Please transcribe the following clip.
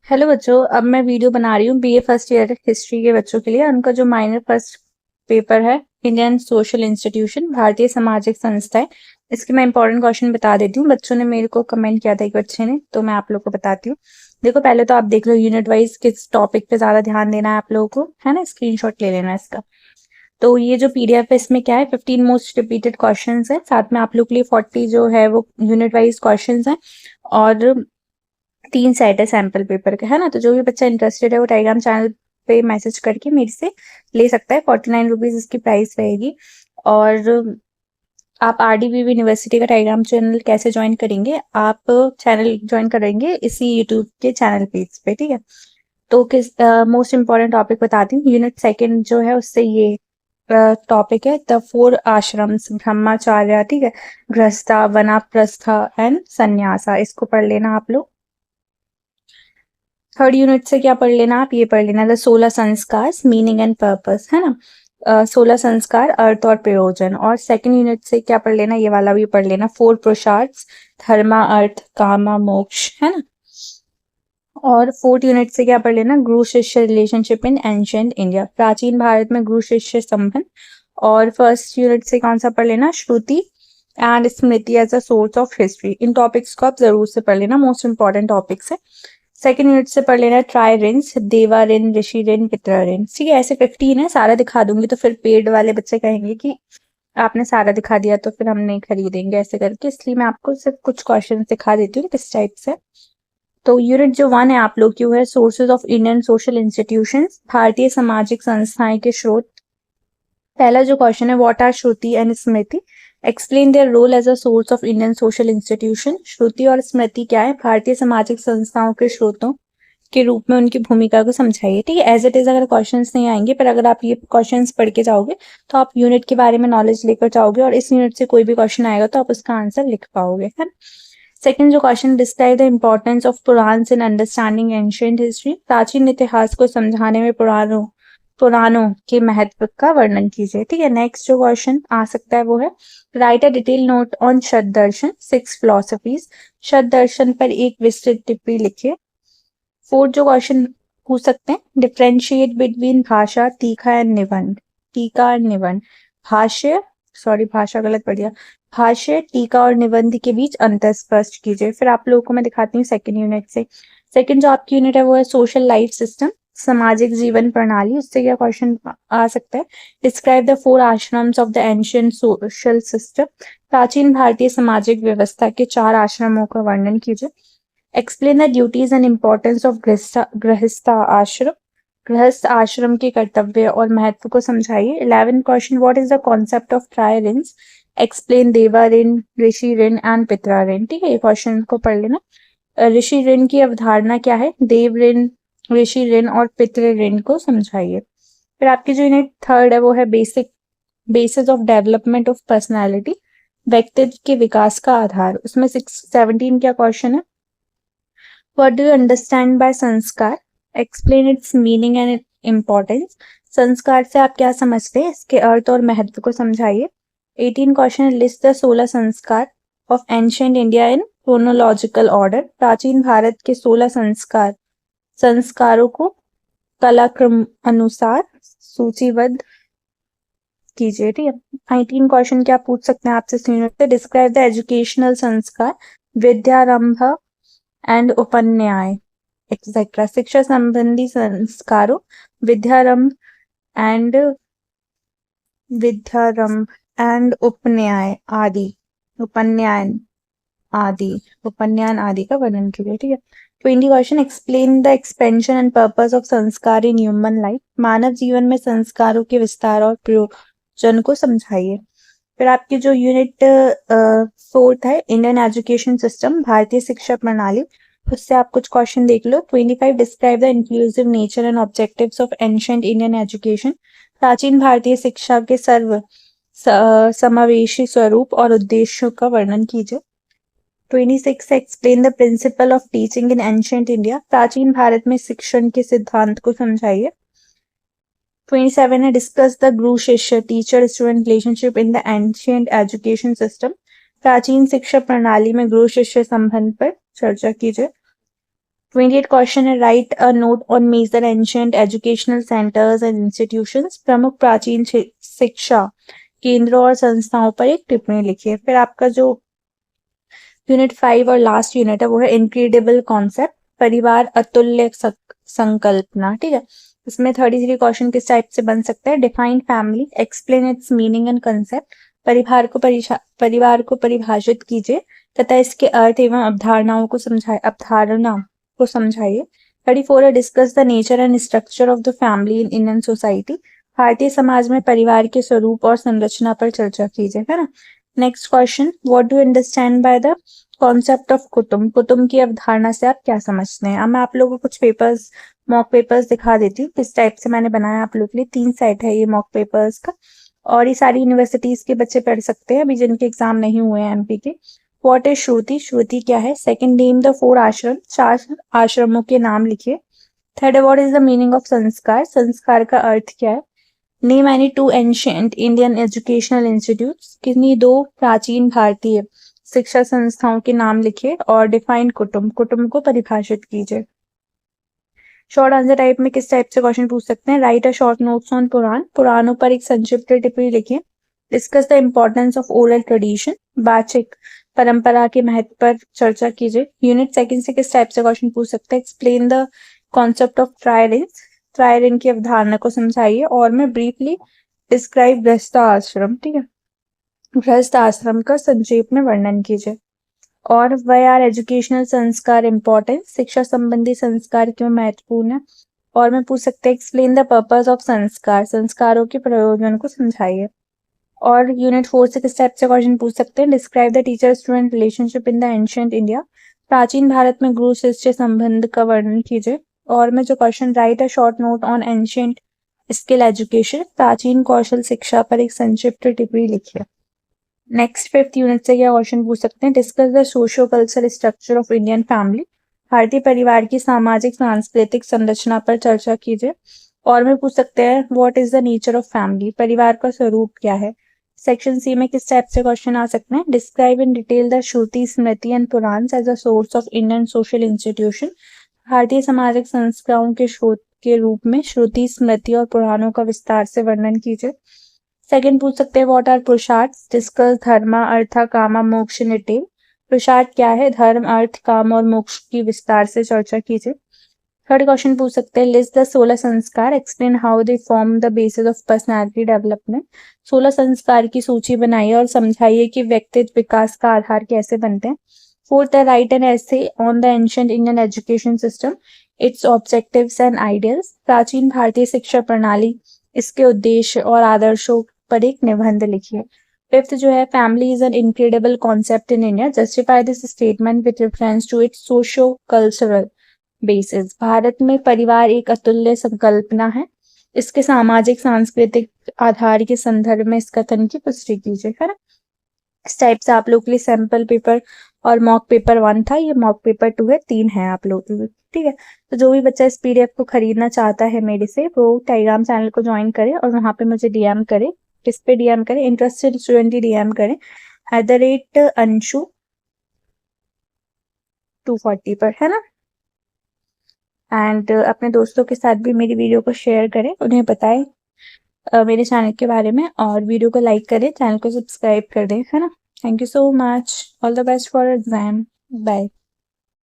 Hello बच्चों, अब मैं वीडियो बना रही हूँ बीए फर्स्ट ईयर हिस्ट्री के बच्चों के लिए। उनका जो माइनर फर्स्ट पेपर है इंडियन सोशल इंस्टीट्यूशन, भारतीय सामाजिक संस्थाएं, इसके मैं इंपॉर्टेंट क्वेश्चन बता देती हूँ। बच्चों ने मेरे को कमेंट किया था एक बच्चे ने, तो मैं आप लोग को बताती हूँ। देखो, पहले तो आप देख लो यूनिट वाइज किस टॉपिक पे ज्यादा ध्यान देना है आप लोगों को, है ना। स्क्रीनशॉट ले लेना इसका। तो ये जो पीडीएफ है इसमें क्या है, 15 मोस्ट रिपीटेड क्वेश्चन है, साथ में आप लोग के लिए 40 जो है वो यूनिट वाइज क्वेश्चन है, और 3 सेट है सैंपल पेपर का, है ना। तो जो भी बच्चा इंटरेस्टेड है वो टेलीग्राम चैनल पे मैसेज करके मेरे से ले सकता है। 49 रुपीज इसकी प्राइस रहेगी। और आप आरडीबीवी यूनिवर्सिटी का टेलीग्राम चैनल कैसे ज्वाइन करेंगे, आप चैनल ज्वाइन करेंगे इसी यूट्यूब के चैनल पेज पे, ठीक है। तो किस मोस्ट इंपॉर्टेंट टॉपिक बताती हूँ। यूनिट सेकंड जो है उससे ये टॉपिक है द 4 आश्रम्स, ब्रह्मचार्य, ठीक है, गृहस्था, वनाप्रस्था एंड संन्यासा। इसको पढ़ लेना आप लोग। थर्ड यूनिट से क्या पढ़ लेना, आप ये पढ़ लेना द 16 संस्कार, मीनिंग एंड पर्पस, है ना। 16 संस्कार, अर्थ और प्रयोजन। और सेकंड यूनिट से क्या पढ़ लेना, ये वाला भी पढ़ लेना, 4 पुरुषार्थ, धर्मा, अर्थ, कामा, मोक्ष, है ना। और फोर्थ यूनिट से क्या पढ़ लेना, गुरु शिष्य रिलेशनशिप इन एंशिएंट इंडिया, प्राचीन भारत में गुरु शिष्य संबंध। और फर्स्ट यूनिट से कौन सा पढ़ लेना, Shruti and Smriti as a source of history. इन टॉपिक्स को आप जरूर से पढ़ लेना, मोस्ट इंपॉर्टेंट टॉपिक्स है। सेकेंड यूनिट से पढ़ लेना ट्राई रिन्स, देवा रिन, ऋषि रिन, पितरा रिन, ठीक है। ऐसे 15 है, सारा दिखा दूंगी तो फिर पेड वाले बच्चे कहेंगे कि आपने सारा दिखा दिया तो फिर हम नहीं खरीदेंगे ऐसे करके, इसलिए मैं आपको सिर्फ कुछ क्वेश्चन दिखा देती हूँ किस टाइप से। तो यूनिट जो 1 है आप लोग की वो है sources of Indian social institutions, भारतीय सामाजिक संस्थाएं के स्रोत। पहला जो क्वेश्चन है, what are Shruti and Smriti, explain their role as a source of Indian social institution. Shruti और स्मृति क्या है, भारतीय सामाजिक संस्थाओं के स्रोतों के रूप में उनकी भूमिका को समझाइए, ठीक है। एज इट इज अगर क्वेश्चंस नहीं आएंगे, पर अगर आप ये क्वेश्चंस पढ़ के जाओगे तो आप यूनिट के बारे में नॉलेज लेकर जाओगे, और इस यूनिट से कोई भी क्वेश्चन आएगा तो आप उसका आंसर लिख पाओगे, है ना। सेकंड जो question, describe the importance of Puranas in understanding ancient history, प्राचीन इतिहास को समझाने में पुराणों के महत्व का वर्णन कीजिए, ठीक है। नेक्स्ट जो क्वेश्चन आ सकता है वो है, write a detail note on शत दर्शन, 6 फिलोसफीज, शत दर्शन पर एक विस्तृत टिप्पणी लिखिए। फोर्थ जो क्वेश्चन पूछ सकते हैं, डिफ्रेंशिएट बिटवीन भाषा, टीका एंड निबंध, टीका एंड निबंध, भाष्य, सॉरी भाषा गलत पढ़ दिया, भाष्य, टीका और निबंध के बीच अंतर स्पष्ट कीजिए। फिर आप लोगों को मैं दिखाती हूँ सेकंड यूनिट से। सेकंड जो आपकी यूनिट है वो है सोशल लाइफ सिस्टम, सामाजिक जीवन प्रणाली। उससे क्या क्वेश्चन आ सकता है, describe the 4 ashrams of the ancient social system, प्राचीन भारतीय सामाजिक व्यवस्था के 4 आश्रमों का वर्णन कीजिए। Explain the duties and importance of गृहस्थ आश्रम, गृहस्थ आश्रम के कर्तव्य और महत्व को समझाइए। 11 question, what is the concept of try rinse, explain देवा ऋण, ऋषि ऋण एंड पितरा ऋण, ठीक है। ये क्वेश्चन को पढ़ लेना। ऋषि ऋण की अवधारणा क्या है, देव ऋण, ऋषि ऋण और पितृ ऋण को समझाइए। फिर आपकी जो यूनिट थर्ड है वो है basis of development of personality, व्यक्तित्व के विकास का आधार। उसमें 17 क्या क्वेश्चन है, what do you understand by sanskar, explain its meaning and importance, संस्कार से आप क्या समझते हैं, इसके अर्थ और महत्व को समझाइए। 18 क्वेश्चन, लिस्ट द 16 संस्कार of ancient India in chronological order, प्राचीन भारत के 16 संस्कारों को कलाक्रम अनुसार सूचीबद्ध कीजिए, ठीक है। 19 क्वेश्चन क्या पूछ सकते हैं आपसे इस यूनिट से, डिस्क्राइब द एजुकेशनल संस्कार, विद्यारंभ एंड उपन्याय एक्सेट्रा, शिक्षा संबंधी संस्कारों, विद्यारंभ एंड उपन्याय आदि, उपन्यान आदि का वर्णन कीजिए, ठीक है। 20 question, explain the expansion and purpose of संस्कार इन ह्यूमन लाइफ, मानव जीवन में संस्कारों के विस्तार और प्रयोजन को समझाइए। फिर आपकी जो यूनिट फोर्थ है, इंडियन एजुकेशन सिस्टम, भारतीय शिक्षा प्रणाली, उससे आप कुछ क्वेश्चन देख लो। 25, describe the inclusive nature and objectives of ancient Indian education, प्राचीन भारतीय शिक्षा के समावेशी स्वरूप और उद्देश्यों का वर्णन कीजिए। 26, explain the principle of teaching in ancient India, प्राचीन भारत में शिक्षण के सिद्धांत को समझाइए। 27 है, डिस्कस द गुरु शिष्य, teacher student relationship in the ancient education system, प्राचीन शिक्षा प्रणाली में गुरु शिष्य संबंध पर चर्चा कीजिए। 28 क्वेश्चन है, write a note on major ancient educational centres and institutions, प्रमुख प्राचीन शिक्षा केंद्रों और संस्थाओं पर एक टिप्पणी लिखिए। फिर आपका जो यूनिट 5 और लास्ट यूनिट है वो है इनक्रेडिबल कॉन्सेप्ट, परिवार अतुल्य संकल्पना। ठीक है, इसमें 33 क्वेश्चन किस टाइप से बन सकता है? Define family, explain its meaning and concept, परिवार को परिभाषित कीजिए तथा इसके अर्थ एवं अवधारणा को समझाइए। 34 है, discuss the nature and structure of the family in Indian society, Bharatiya Samaj में परिवार के स्वरूप और संरचना पर चर्चा कीजिए, है ना। Next question, what do understand by the concept of कुटुंब, कुटुंब की अवधारणा से आप क्या समझते हैं? अब मैं आप लोगों को कुछ पेपर्स, मॉक पेपर्स दिखा देती हूँ किस टाइप से मैंने बनाया आप लोगों के लिए। 3 सेट है ये मॉक पेपर्स का, और ये सारी यूनिवर्सिटीज के बच्चे पढ़ सकते हैं अभी जिनके एग्जाम नहीं हुए हैं एमपी के। व्हाट इज श्रुति, श्रुति क्या है? सेकंड, नेम द 4 आश्रम, 4 आश्रमों के नाम लिखिए। Third, what is the meaning of संस्कार, संस्कार का अर्थ क्या है? Name any 2 ancient Indian educational institutes, किन्हीं 2 प्राचीन भारतीय शिक्षा संस्थाओं के नाम लिखिए। और डिफाइन कुटुंब, कुटुंब को परिभाषित कीजिए। शॉर्ट आंसर टाइप में किस टाइप से क्वेश्चन पूछ सकते हैं? Write a short notes on Purana, पुराणों पर एक संक्षिप्त टिप्पणी लिखिए। Discuss the importance of oral tradition, वाचिक परंपरा के महत्व पर चर्चा कीजिए। यूनिट सेकंड से किस टाइप से क्वेश्चन पूछ सकते हैं? एक्सप्लेन द कॉन्सेप्ट ऑफ ट्रायरेंस, ट्रायरेन की अवधारणा को समझाइए। और मैं ब्रीफली डिस्क्राइब गृहस्थ आश्रम, ठीक है, गृहस्थ आश्रम का संक्षेप में वर्णन कीजिए। और वाई आर एजुकेशनल संस्कार इम्पोर्टेंट, शिक्षा संबंधी संस्कार क्यों महत्वपूर्ण है। और मैं पूछ सकते हैं एक्सप्लेन द पर्पस ऑफ संस्कार, संस्कारों के प्रयोजन को समझाइए। और यूनिट 4 से किस टाइप से क्वेश्चन पूछ सकते हैं? Describe the teacher student relationship in the ancient India, प्राचीन भारत में गुरु शिष्य संबंध का वर्णन कीजिए। और मैं जो question, right a short note on ancient skill education, प्राचीन कौशल शिक्षा पर एक संक्षिप्त टिप्पणी लिखिए। नेक्स्ट 5th यूनिट से क्या क्वेश्चन पूछ सकते हैं? Discuss the socio cultural structure of Indian family, भारतीय परिवार की सामाजिक सांस्कृतिक संरचना पर चर्चा कीजिए। और में पूछ सकते हैं what is the nature of family, परिवार का स्वरूप क्या है। सेक्शन सी में किस टाइप से क्वेश्चन आ सकते हैं? Describe in detail the Shruti, Smriti and Purana as a source of Indian social institution, भारतीय सामाजिक संस्थाओं के स्रोत के रूप में श्रुति, स्मृति और पुराणों का विस्तार से वर्णन कीजिए। सेकंड पूछ सकते हैं व्हाट आर पुरुषार्थ, डिस्कस धर्मा अर्थ कामा मोक्ष इन डिटेल, पुरुषार्थ क्या है, धर्म अर्थ काम और मोक्ष की विस्तार से चर्चा कीजिए। थर्ड क्वेश्चन पूछ सकते हैं लिस्ट द 16 संस्कार, explain how they form the basis of personality development, 16 संस्कार की सूची बनाइए और समझाइए कि व्यक्तित्व विकास का आधार कैसे बनते हैं। फोर्थ है right an essay on the ancient Indian education system, it's objectives and ideals, प्राचीन भारतीय शिक्षा प्रणाली, इसके उद्देश्य और आदर्शों पर एक निबंध लिखिए। फिफ्थ जो है family is an incredible concept in India, justify this statement with reference to its socio cultural basis, भारत में परिवार एक अतुल्य संकल्पना है, इसके सामाजिक सांस्कृतिक आधार के संदर्भ में इस कथन की पुष्टि कीजिए, है ना। इस टाइप से आप लोग के लिए सैंपल पेपर और मॉक पेपर 1 था, ये मॉक पेपर 2 है, 3 है आप लोग के लिए, ठीक है। तो जो भी बच्चा इस पीडीएफ को खरीदना चाहता है मेरे से, वो टेलीग्राम चैनल को ज्वाइन करे और वहां पे मुझे डीएम करे। किस पे डीएम करे? इंटरेस्टेड स्टूडेंट ही डीएम करें @anshu 240 पर, है ना। एंड अपने दोस्तों के साथ भी मेरी वीडियो को शेयर करें, उन्हें बताएं मेरे चैनल के बारे में, और वीडियो को लाइक करें, चैनल को सब्सक्राइब कर दें, है ना। Thank you so much, all the best for exam, bye.